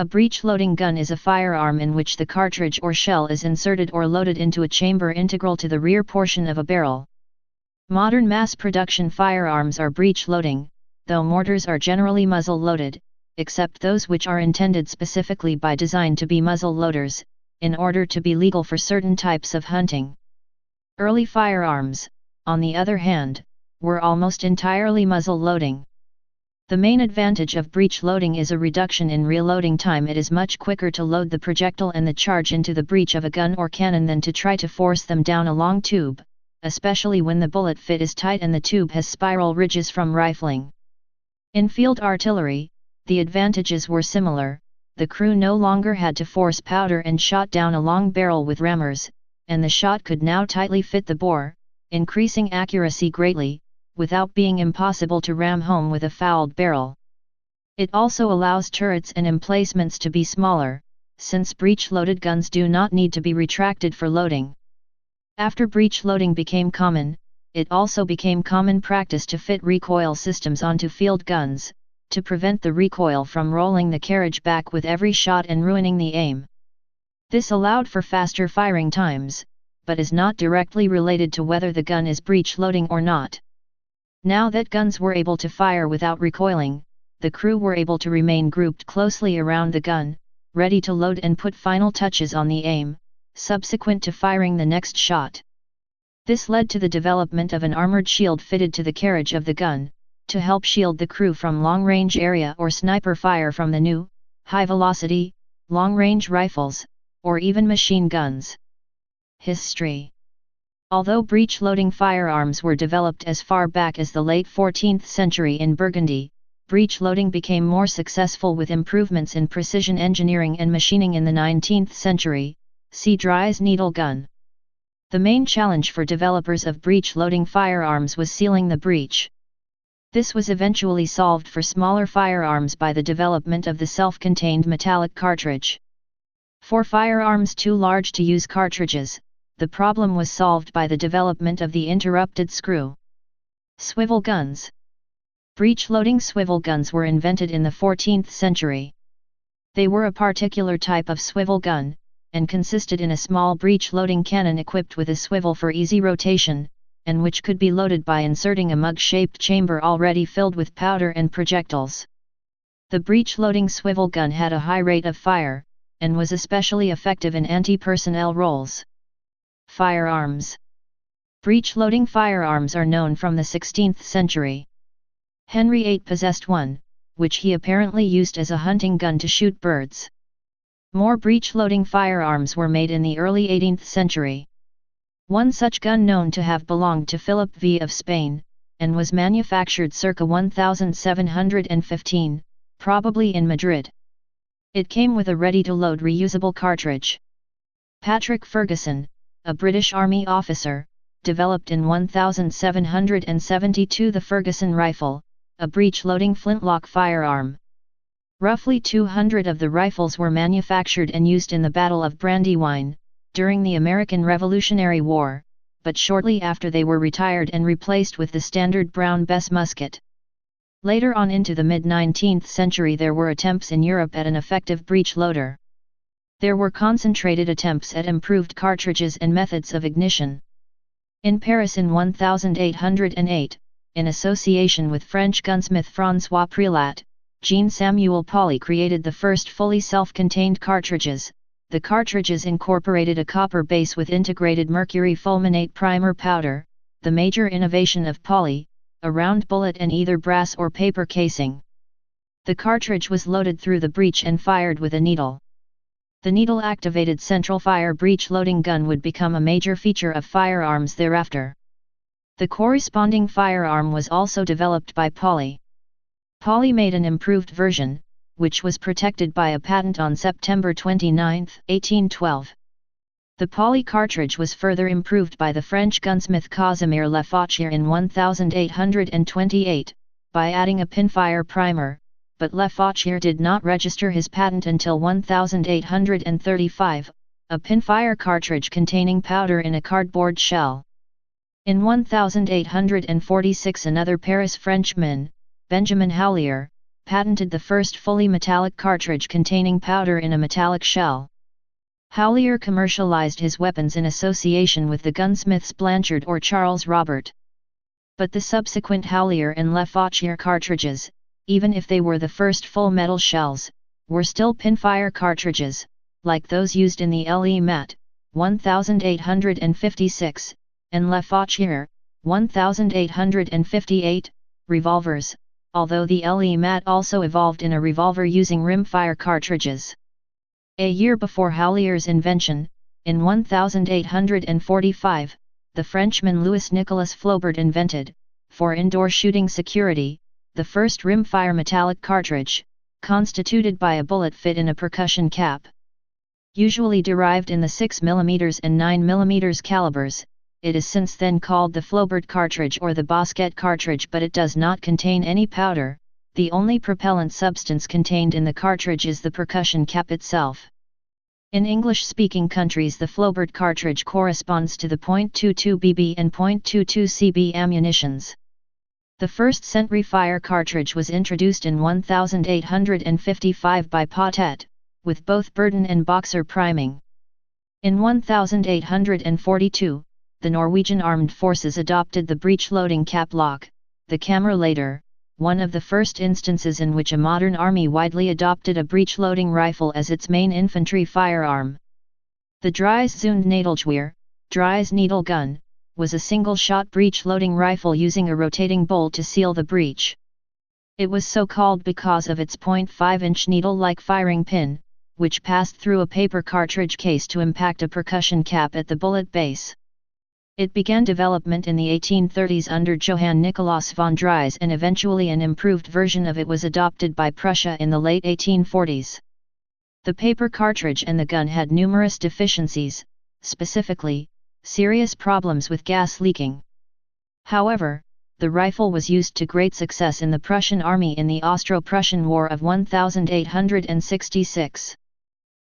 A breech-loading gun is a firearm in which the cartridge or shell is inserted or loaded into a chamber integral to the rear portion of a barrel. Modern mass-production firearms are breech-loading, though mortars are generally muzzle-loaded, except those which are intended specifically by design to be muzzle loaders, in order to be legal for certain types of hunting. Early firearms, on the other hand, were almost entirely muzzle loading. The main advantage of breech loading is a reduction in reloading time. It is much quicker to load the projectile and the charge into the breech of a gun or cannon than to try to force them down a long tube, especially when the bullet fit is tight and the tube has spiral ridges from rifling. In field artillery, the advantages were similar. The crew no longer had to force powder and shot down a long barrel with rammers, and the shot could now tightly fit the bore, increasing accuracy greatly, without being impossible to ram home with a fouled barrel. It also allows turrets and emplacements to be smaller, since breech-loaded guns do not need to be retracted for loading. After breech loading became common, it also became common practice to fit recoil systems onto field guns, to prevent the recoil from rolling the carriage back with every shot and ruining the aim. This allowed for faster firing times, but is not directly related to whether the gun is breech loading or not. Now that guns were able to fire without recoiling, the crew were able to remain grouped closely around the gun, ready to load and put final touches on the aim, subsequent to firing the next shot. This led to the development of an armored shield fitted to the carriage of the gun, to help shield the crew from long-range area or sniper fire from the new, high-velocity, long-range rifles, or even machine guns. History. Although breech-loading firearms were developed as far back as the late 14th century in Burgundy, breech-loading became more successful with improvements in precision engineering and machining in the 19th century. See Dry's needle gun. The main challenge for developers of breech-loading firearms was sealing the breech. This was eventually solved for smaller firearms by the development of the self-contained metallic cartridge. For firearms too large to use cartridges, the problem was solved by the development of the interrupted screw. Swivel guns. Breech-loading swivel guns were invented in the 14th century. They were a particular type of swivel gun, and consisted in a small breech-loading cannon equipped with a swivel for easy rotation, and which could be loaded by inserting a mug-shaped chamber already filled with powder and projectiles. The breech-loading swivel gun had a high rate of fire, and was especially effective in anti-personnel roles. Firearms. Breech-loading firearms are known from the 16th century. Henry VIII possessed one, which he apparently used as a hunting gun to shoot birds. More breech-loading firearms were made in the early 18th century. One such gun known to have belonged to Philip V of Spain, and was manufactured circa 1715, probably in Madrid. It came with a ready-to-load reusable cartridge. Patrick Ferguson, a British Army officer, developed in 1772 the Ferguson rifle, a breech-loading flintlock firearm. Roughly 200 of the rifles were manufactured and used in the Battle of Brandywine, during the American Revolutionary War, but shortly after they were retired and replaced with the standard Brown Bess musket. Later on into the mid-19th century there were attempts in Europe at an effective breech loader. There were concentrated attempts at improved cartridges and methods of ignition. In Paris in 1808, in association with French gunsmith François Prélat, Jean-Samuel Pauly created the first fully self-contained cartridges. The cartridges incorporated a copper base with integrated mercury fulminate primer powder, the major innovation of Pauly, a round bullet and either brass or paper casing. The cartridge was loaded through the breech and fired with a needle. The needle-activated central fire breech-loading gun would become a major feature of firearms thereafter. The corresponding firearm was also developed by Pauly. Pauly made an improved version, which was protected by a patent on September 29, 1812. The Pauly cartridge was further improved by the French gunsmith Casimir Lefaucheur in 1828, by adding a pinfire primer, but Lefaucheur did not register his patent until 1835, a pinfire cartridge containing powder in a cardboard shell. In 1846 another Paris Frenchman, Benjamin Houlier, patented the first fully metallic cartridge containing powder in a metallic shell. Howlier commercialized his weapons in association with the gunsmiths Blanchard or Charles Robert. But the subsequent Howlier and Lefaucheur cartridges, even if they were the first full metal shells, were still pinfire cartridges, like those used in the Le Mat, 1856, and Lefaucheur, 1858, revolvers, although the Le Mat also evolved in a revolver using rimfire cartridges. A year before Howlier's invention, in 1845, the Frenchman Louis-Nicolas Flaubert invented, for indoor shooting security, the first rimfire metallic cartridge, constituted by a bullet fit in a percussion cap. Usually derived in the 6mm and 9mm calibers, it is since then called the Flaubert cartridge or the Bosquet cartridge, but it does not contain any powder. The only propellant substance contained in the cartridge is the percussion cap itself. In English-speaking countries, the Flaubert cartridge corresponds to the .22 BB and .22 CB ammunitions. The first century fire cartridge was introduced in 1855 by Potet, with both Burton and Boxer priming. In 1842, the Norwegian Armed Forces adopted the breech loading cap lock, the Kammerlader, one of the first instances in which a modern army widely adopted a breech-loading rifle as its main infantry firearm. The Dries Zundnadelgeweer, Dries needle gun, was a single-shot breech-loading rifle using a rotating bolt to seal the breech. It was so called because of its 0.5-inch needle-like firing pin, which passed through a paper cartridge case to impact a percussion cap at the bullet base. It began development in the 1830s under Johann Nicolaus von Dries, and eventually an improved version of it was adopted by Prussia in the late 1840s. The paper cartridge and the gun had numerous deficiencies, specifically, serious problems with gas leaking. However, the rifle was used to great success in the Prussian army in the Austro-Prussian War of 1866.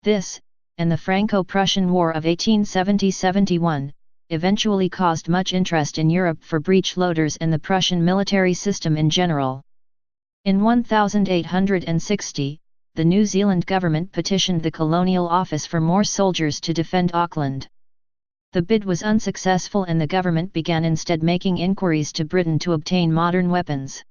This, and the Franco-Prussian War of 1870-71, eventually caused much interest in Europe for breech loaders and the Prussian military system in general. In 1860, the New Zealand government petitioned the Colonial Office for more soldiers to defend Auckland. The bid was unsuccessful and the government began instead making inquiries to Britain to obtain modern weapons.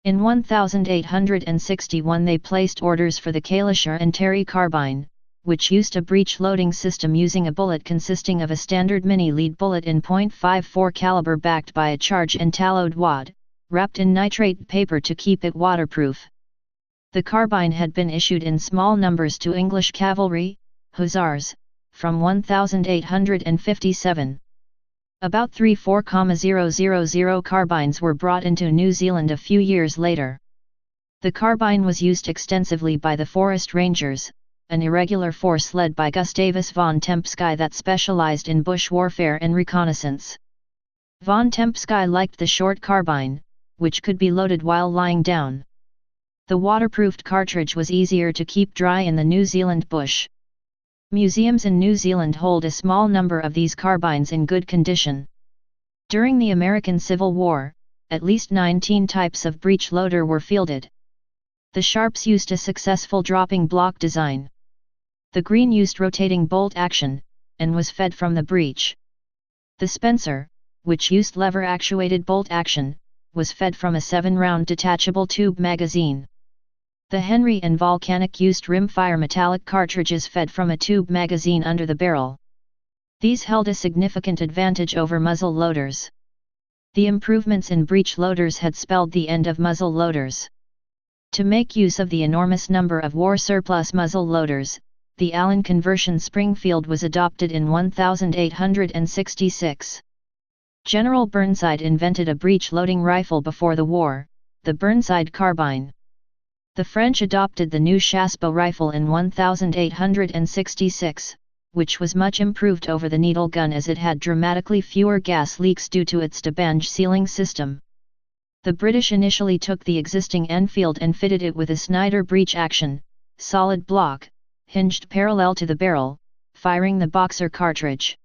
In 1861 they placed orders for the Kalischer and Terry carbine, which used a breech loading system using a bullet consisting of a standard mini-lead bullet in .54 caliber backed by a charge and tallowed wad, wrapped in nitrate paper to keep it waterproof. The carbine had been issued in small numbers to English cavalry, hussars, from 1857. About 34,000 carbines were brought into New Zealand a few years later. The carbine was used extensively by the Forest Rangers, an irregular force led by Gustavus von Tempsky that specialized in bush warfare and reconnaissance. Von Tempsky liked the short carbine, which could be loaded while lying down. The waterproofed cartridge was easier to keep dry in the New Zealand bush. Museums in New Zealand hold a small number of these carbines in good condition. During the American Civil War, at least 19 types of breech loader were fielded. The Sharps used a successful dropping block design. The Green used rotating bolt action, and was fed from the breech. The Spencer, which used lever-actuated bolt action, was fed from a 7-round detachable tube magazine. The Henry and Volcanic used rimfire metallic cartridges fed from a tube magazine under the barrel. These held a significant advantage over muzzle loaders. The improvements in breech loaders had spelled the end of muzzle loaders. To make use of the enormous number of war surplus muzzle loaders, the Allen conversion Springfield was adopted in 1866. General Burnside invented a breech-loading rifle before the war, the Burnside carbine. The French adopted the new Chassepot rifle in 1866, which was much improved over the needle gun as it had dramatically fewer gas leaks due to its Debange sealing system. The British initially took the existing Enfield and fitted it with a Snyder breech action, solid block, hinged parallel to the barrel, firing the Boxer cartridge.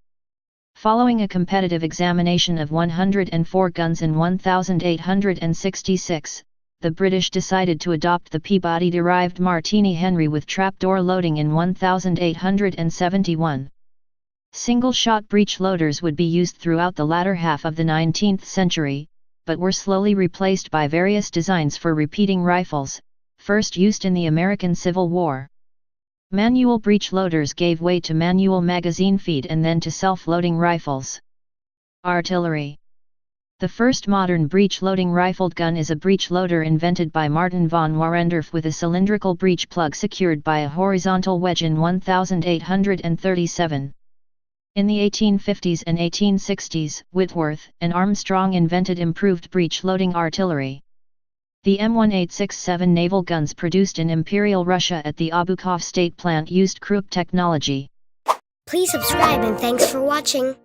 Following a competitive examination of 104 guns in 1866, the British decided to adopt the Peabody-derived Martini-Henry with trapdoor loading in 1871. Single-shot breech loaders would be used throughout the latter half of the 19th century, but were slowly replaced by various designs for repeating rifles, first used in the American Civil War. Manual breech loaders gave way to manual magazine feed and then to self-loading rifles. Artillery. The first modern breech-loading rifled gun is a breech loader invented by Martin von Warendorf with a cylindrical breech plug secured by a horizontal wedge in 1837. In the 1850s and 1860s, Whitworth and Armstrong invented improved breech-loading artillery. The M1867 naval guns produced in Imperial Russia at the Obukhov State Plant used Krupp technology. Please subscribe and thanks for watching.